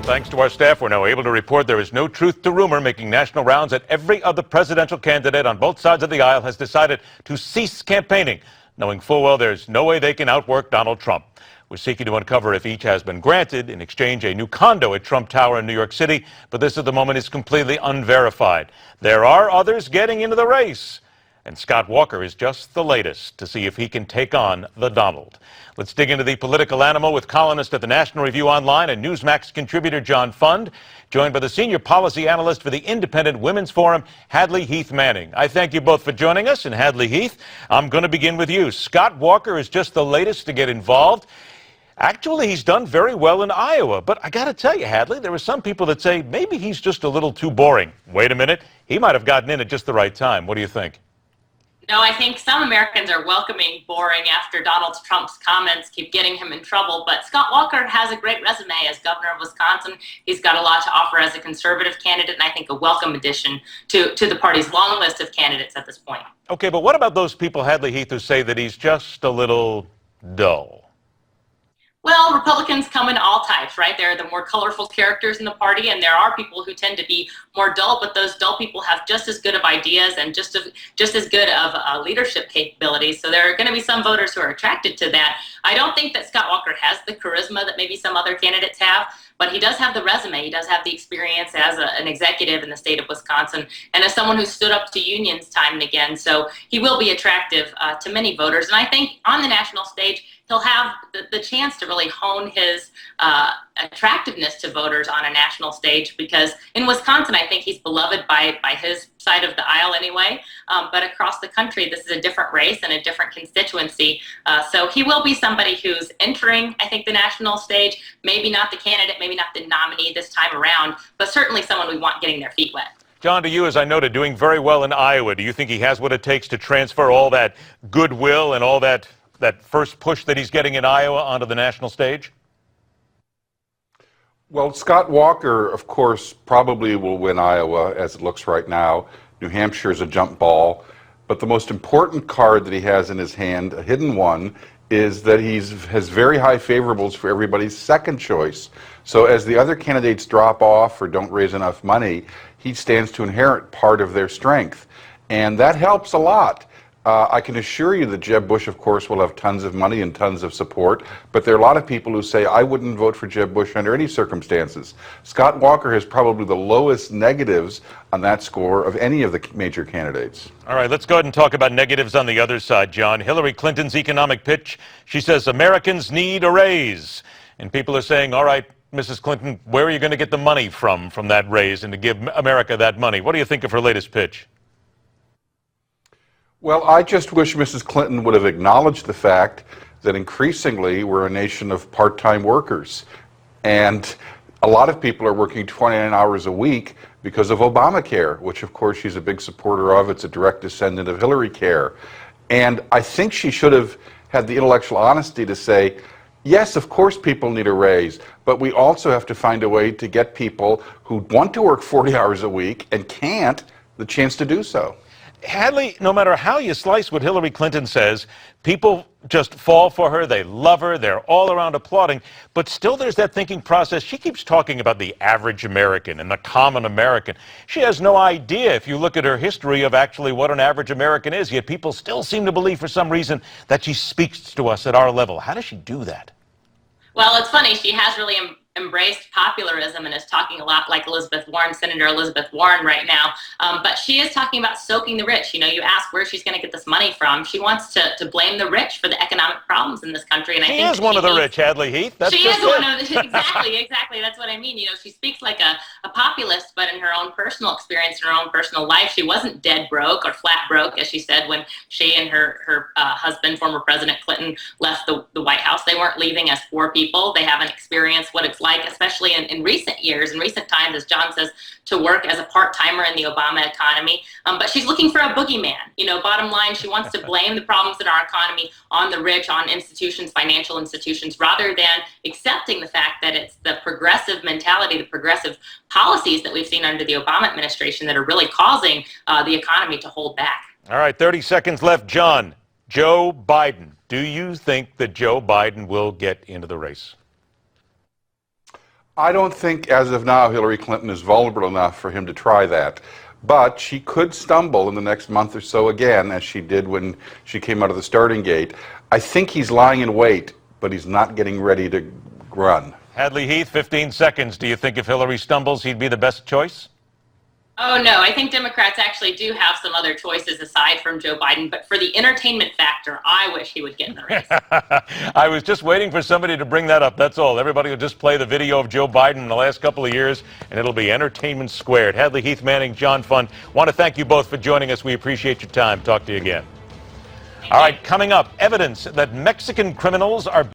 Thanks to our staff, we're now able to report there is no truth to rumor making national rounds that every other presidential candidate on both sides of the aisle has decided to cease campaigning, knowing full well there's no way they can outwork Donald Trump. We're seeking to uncover if each has been granted, in exchange, a new condo at Trump Tower in New York City, but this at the moment is completely unverified. There are others getting into the race, and Scott Walker is just the latest to see if he can take on the Donald. Let's dig into the political animal with columnist at the National Review Online and Newsmax contributor John Fund, joined by the senior policy analyst for the Independent Women's Forum, Hadley Heath Manning. I thank you both for joining us. And Hadley Heath, I'm going to begin with you. Scott Walker is just the latest to get involved. Actually, he's done very well in Iowa, but I got to tell you, Hadley, there are some people that say maybe he's just a little too boring. Wait a minute, he might have gotten in at just the right time. What do you think? No, I think some Americans are welcoming boring after Donald Trump's comments keep getting him in trouble. But Scott Walker has a great resume as governor of Wisconsin. He's got a lot to offer as a conservative candidate, and I think a welcome addition to the party's long list of candidates at this point. Okay, but what about those people, Hadley Heath, who say that he's just a little dull? Well, Republicans come in all types, right? There are the more colorful characters in the party, and there are people who tend to be more dull, but those dull people have just as good of ideas and just as good of leadership capabilities. So there are going to be some voters who are attracted to that. I don't think that Scott Walker has the charisma that maybe some other candidates have, but he does have the resume. He does have the experience as an executive in the state of Wisconsin and as someone who stood up to unions time and again. So he will be attractive to many voters. And I think on the national stage, he'll have the chance to really hone his attractiveness to voters on a national stage, because in Wisconsin, I think he's beloved by his side of the aisle anyway. But across the country, this is a different race and a different constituency. So he will be somebody who's entering, I think, the national stage, maybe not the candidate, maybe not the nominee this time around, but certainly someone we want getting their feet wet. John, to you, as I noted, doing very well in Iowa. Do you think he has what it takes to transfer all that goodwill and all that first push that he's getting in Iowa onto the national stage? Well, Scott Walker, of course, probably will win Iowa as it looks right now. New Hampshire is a jump ball. But the most important card that he has in his hand, a hidden one, is that he has very high favorables for everybody's second choice. So as the other candidates drop off or don't raise enough money, he stands to inherit part of their strength. And that helps a lot. I can assure you that Jeb Bush, of course, will have tons of money and tons of support, but there are a lot of people who say, I wouldn't vote for Jeb Bush under any circumstances. Scott Walker has probably the lowest negatives on that score of any of the major candidates. All right, let's go ahead and talk about negatives on the other side, John. Hillary Clinton's economic pitch, she says Americans need a raise. And people are saying, all right, Mrs. Clinton, where are you going to get the money from that raise and to give America that money? What do you think of her latest pitch? Well, I just wish Mrs. Clinton would have acknowledged the fact that increasingly we're a nation of part-time workers. And a lot of people are working 29 hours a week because of Obamacare, which of course she's a big supporter of. It's a direct descendant of Hillary Care. And I think she should have had the intellectual honesty to say, yes, of course people need a raise, but we also have to find a way to get people who want to work 40 hours a week and can't the chance to do so. Hadley, no matter how you slice what Hillary Clinton says, people just fall for her. They love her. They're all around applauding. But still there's that thinking process. She keeps talking about the average American and the common American. She has no idea, if you look at her history, of actually what an average American is. Yet people still seem to believe for some reason that she speaks to us at our level. How does she do that? Well, it's funny. She has really embraced popularism and is talking a lot like Elizabeth Warren, Senator Elizabeth Warren right now. But she is talking about soaking the rich. You know, you ask where she's going to get this money from. She wants to blame the rich for the economic problems in this country. And I think is one of the rich, Hadley Heath. That's she is one of the, exactly. That's what I mean. You know, she speaks like a populist, but in her own personal experience, in her own personal life, she wasn't dead broke or flat broke, as she said, when she and her husband, former President Clinton, left the White House. They weren't leaving as poor people. They haven't experienced what it's like, especially in recent years, in recent times, as John says, to work as a part-timer in the Obama economy. But she's looking for a boogeyman. You know, bottom line, she wants to blame the problems in our economy on the rich, on institutions, financial institutions, rather than accepting the fact that it's the progressive mentality, the progressive policies that we've seen under the Obama administration that are really causing the economy to hold back. All right, 30 seconds left. John, Joe Biden. Do you think that Joe Biden will get into the race? I don't think, as of now, Hillary Clinton is vulnerable enough for him to try that. But she could stumble in the next month or so again, as she did when she came out of the starting gate. I think he's lying in wait, but he's not getting ready to run. Hadley Heath, 15 seconds. Do you think if Hillary stumbles, he'd be the best choice? Oh, no, I think Democrats actually do have some other choices aside from Joe Biden, but for the entertainment factor, I wish he would get in the race. I was just waiting for somebody to bring that up, that's all. Everybody will just play the video of Joe Biden in the last couple of years, and it'll be entertainment squared. Hadley Heath, Manning, John Fund, want to thank you both for joining us. We appreciate your time. Talk to you again. All right, coming up, evidence that Mexican criminals are